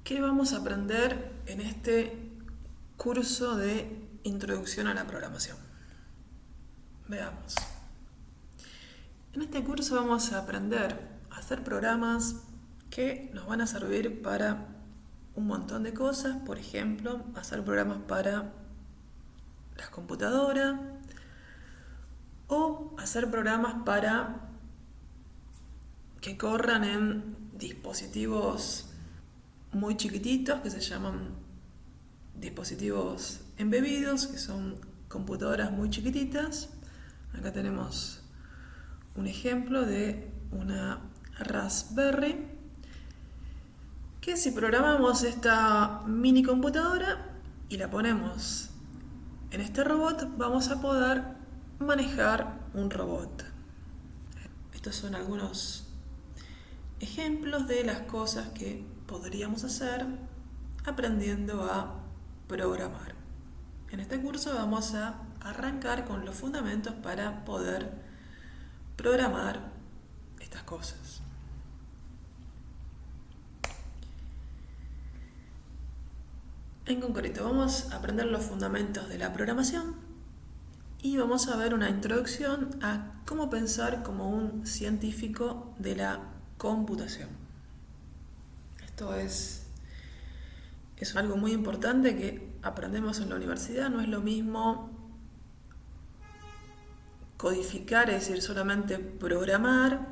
¿Qué vamos a aprender en este curso de Introducción a la Programación? Veamos. En este curso vamos a aprender a hacer programas que nos van a servir para un montón de cosas. Por ejemplo, hacer programas para las computadoras o hacer programas para que corran en dispositivos muy chiquititos que se llaman dispositivos embebidos, que son computadoras muy chiquititas. Acá tenemos un ejemplo de una Raspberry, que si programamos esta mini computadora y la ponemos en este robot, vamos a poder manejar un robot. Estos son algunos ejemplos de las cosas que podríamos hacer aprendiendo a programar. En este curso vamos a arrancar con los fundamentos para poder programar estas cosas. En concreto, vamos a aprender los fundamentos de la programación y vamos a ver una introducción a cómo pensar como un científico de la computación. Esto es algo muy importante que aprendemos en la universidad. No es lo mismo codificar, es decir, solamente programar,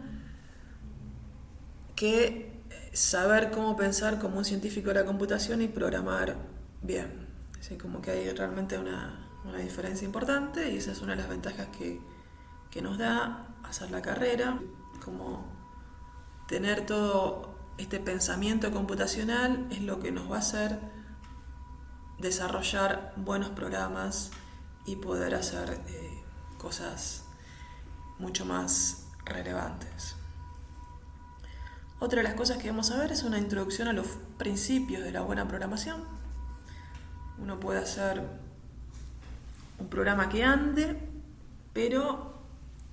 que saber cómo pensar como un científico de la computación y programar bien. Es decir, como que hay realmente una diferencia importante, y esa es una de las ventajas que nos da hacer la carrera, como tener todo este pensamiento computacional es lo que nos va a hacer desarrollar buenos programas y poder hacer cosas mucho más relevantes. Otra de las cosas que vamos a ver es una introducción a los principios de la buena programación. Uno puede hacer un programa que ande, pero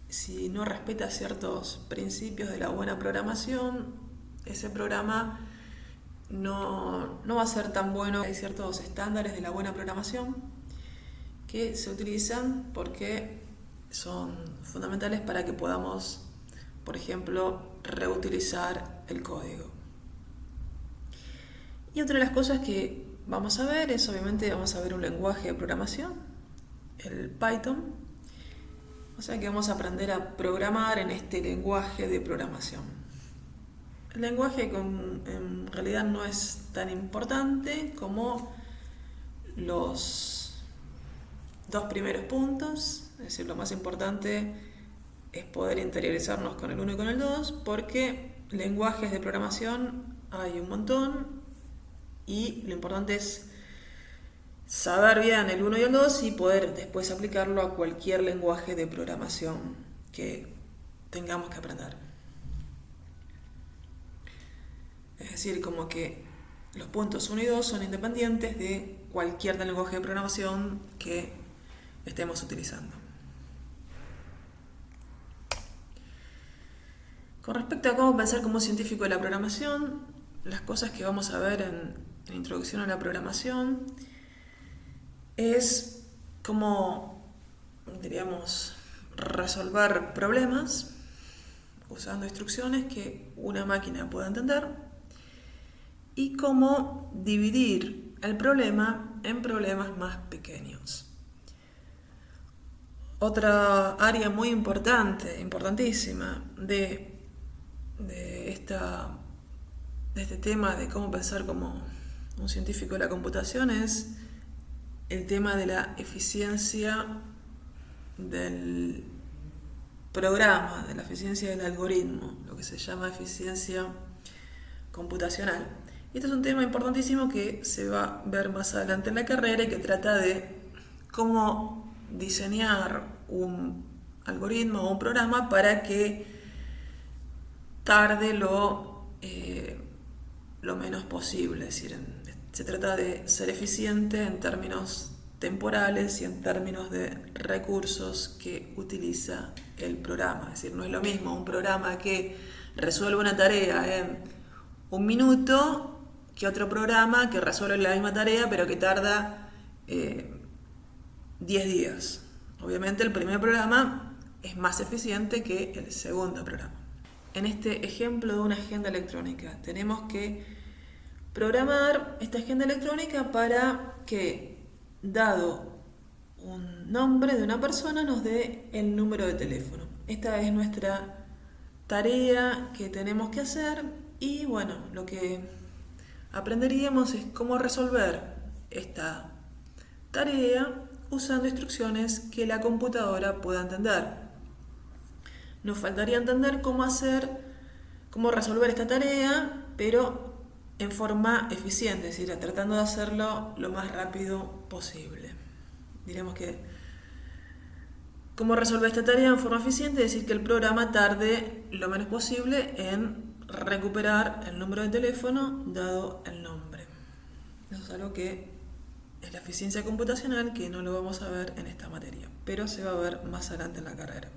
si no respeta ciertos principios de la buena programación, ese programa no va a ser tan bueno. Hay ciertos estándares de la buena programación que se utilizan porque son fundamentales para que podamos, por ejemplo, reutilizar el código. Y otra de las cosas que vamos a ver es, obviamente, vamos a ver un lenguaje de programación, el Python. O sea que vamos a aprender a programar en este lenguaje de programación. El lenguaje en realidad no es tan importante como los dos primeros puntos. Es decir, lo más importante es poder interiorizarnos con el 1 y con el 2, porque lenguajes de programación hay un montón y lo importante es saber bien el 1 y el 2 y poder después aplicarlo a cualquier lenguaje de programación que tengamos que aprender. Es decir, como que los puntos 1 y 2 son independientes de cualquier lenguaje de programación que estemos utilizando. Con respecto a cómo pensar como científico de la programación, las cosas que vamos a ver en Introducción a la Programación es cómo, diríamos, resolver problemas usando instrucciones que una máquina pueda entender y cómo dividir el problema en problemas más pequeños. Otra área muy importantísima de este tema de cómo pensar como un científico de la computación es el tema de la eficiencia del programa, de la eficiencia del algoritmo, lo que se llama eficiencia computacional. Y este es un tema importantísimo que se va a ver más adelante en la carrera y que trata de cómo diseñar un algoritmo o un programa para que tarde lo menos posible. Es decir, se trata de ser eficiente en términos temporales y en términos de recursos que utiliza el programa. Es decir, no es lo mismo un programa que resuelve una tarea en un minuto que otro programa que resuelve la misma tarea pero que tarda 10 días. Obviamente el primer programa es más eficiente que el segundo programa. En este ejemplo de una agenda electrónica tenemos que programar esta agenda electrónica para que, dado un nombre de una persona, nos dé el número de teléfono. Esta es nuestra tarea que tenemos que hacer y bueno, lo que aprenderíamos es cómo resolver esta tarea usando instrucciones que la computadora pueda entender. Nos faltaría entender cómo resolver esta tarea, pero en forma eficiente, es decir, tratando de hacerlo lo más rápido posible. Diremos que cómo resolver esta tarea en forma eficiente, es decir, que el programa tarde lo menos posible en recuperar el número de teléfono dado el nombre. Eso es algo que es la eficiencia computacional, que no lo vamos a ver en esta materia, pero se va a ver más adelante en la carrera.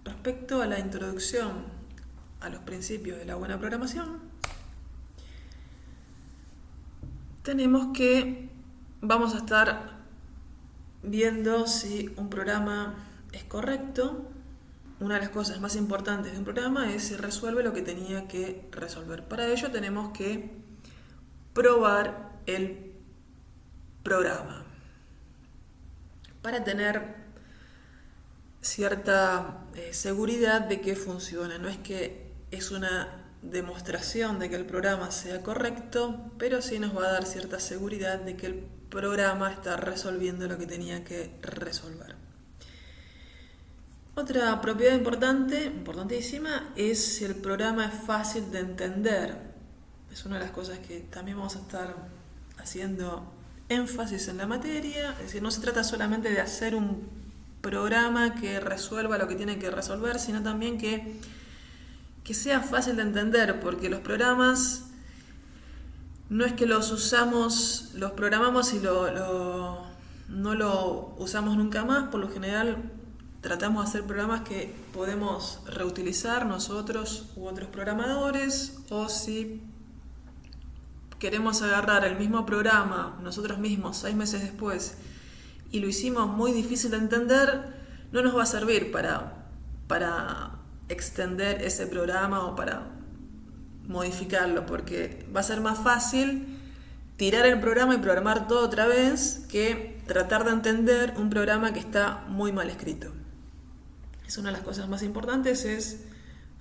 Respecto a la introducción a los principios de la buena programación, vamos a estar viendo si un programa es correcto. Una de las cosas más importantes de un programa es si resuelve lo que tenía que resolver. Para ello tenemos que probar el programa para tener cierta seguridad de que funciona. No es que es una demostración de que el programa sea correcto, pero sí nos va a dar cierta seguridad de que el programa está resolviendo lo que tenía que resolver. Otra propiedad importantísima, es si el programa es fácil de entender. Es una de las cosas que también vamos a estar haciendo énfasis en la materia. Es decir, no se trata solamente de hacer un programa que resuelva lo que tiene que resolver, sino también que sea fácil de entender, porque los programas no es que los programamos y no lo usamos nunca más. Por lo general tratamos de hacer programas que podemos reutilizar nosotros u otros programadores, o si queremos agarrar el mismo programa nosotros mismos 6 meses después y lo hicimos muy difícil de entender, no nos va a servir para extender ese programa o para modificarlo, porque va a ser más fácil tirar el programa y programar todo otra vez que tratar de entender un programa que está muy mal escrito. Es una de las cosas más importantes, es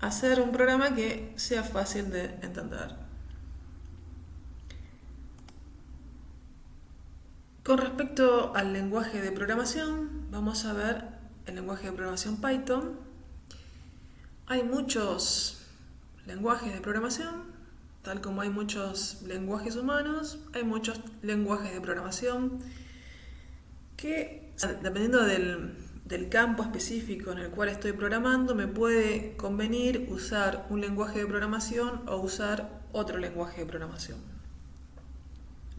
hacer un programa que sea fácil de entender. Con respecto al lenguaje de programación, vamos a ver el lenguaje de programación Python. Hay muchos lenguajes de programación, tal como hay muchos lenguajes humanos, hay muchos lenguajes de programación que, dependiendo del campo específico en el cual estoy programando, me puede convenir usar un lenguaje de programación o usar otro lenguaje de programación.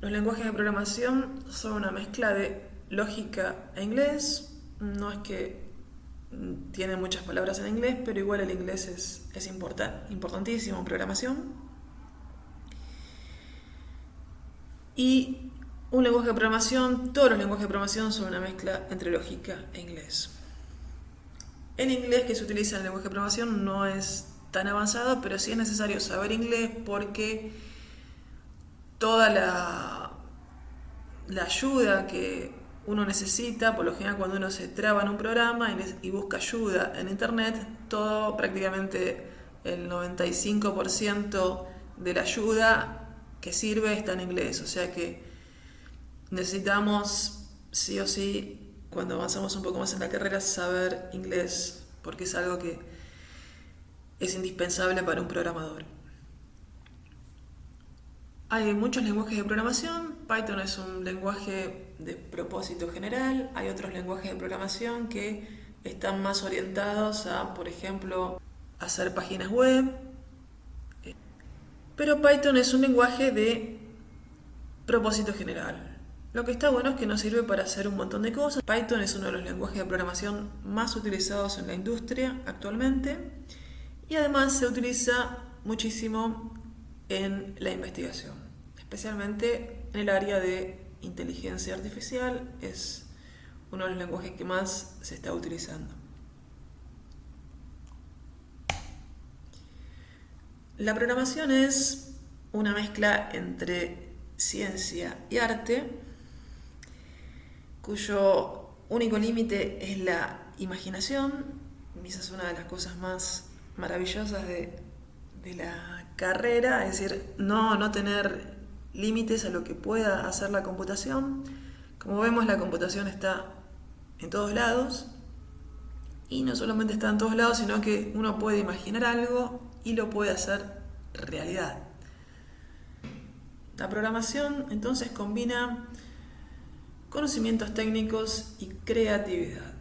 Los lenguajes de programación son una mezcla de lógica e inglés. No es que tiene muchas palabras en inglés, pero igual el inglés es importantísimo en programación. Y un lenguaje de programación, todos los lenguajes de programación son una mezcla entre lógica e inglés. El inglés que se utiliza en el lenguaje de programación no es tan avanzado, pero sí es necesario saber inglés, porque toda la ayuda que uno necesita, por lo general cuando uno se traba en un programa y busca ayuda en internet, prácticamente el 95% de la ayuda que sirve está en inglés. O sea que necesitamos sí o sí, cuando avanzamos un poco más en la carrera, saber inglés, porque es algo que es indispensable para un programador. Hay muchos lenguajes de programación. Python es un lenguaje de propósito general. Hay otros lenguajes de programación que están más orientados a, por ejemplo, hacer páginas web. Pero Python es un lenguaje de propósito general. Lo que está bueno es que nos sirve para hacer un montón de cosas. Python es uno de los lenguajes de programación más utilizados en la industria actualmente Y además se utiliza muchísimo en la investigación, especialmente en el área de inteligencia artificial. Es uno de los lenguajes que más se está utilizando. La programación es una mezcla entre ciencia y arte, cuyo único límite es la imaginación. Y esa es una de las cosas más maravillosas de la carrera, es decir, no tener límites a lo que pueda hacer la computación. Como vemos, la computación está en todos lados, y no solamente está en todos lados, sino que uno puede imaginar algo y lo puede hacer realidad. La programación entonces combina conocimientos técnicos y creatividad.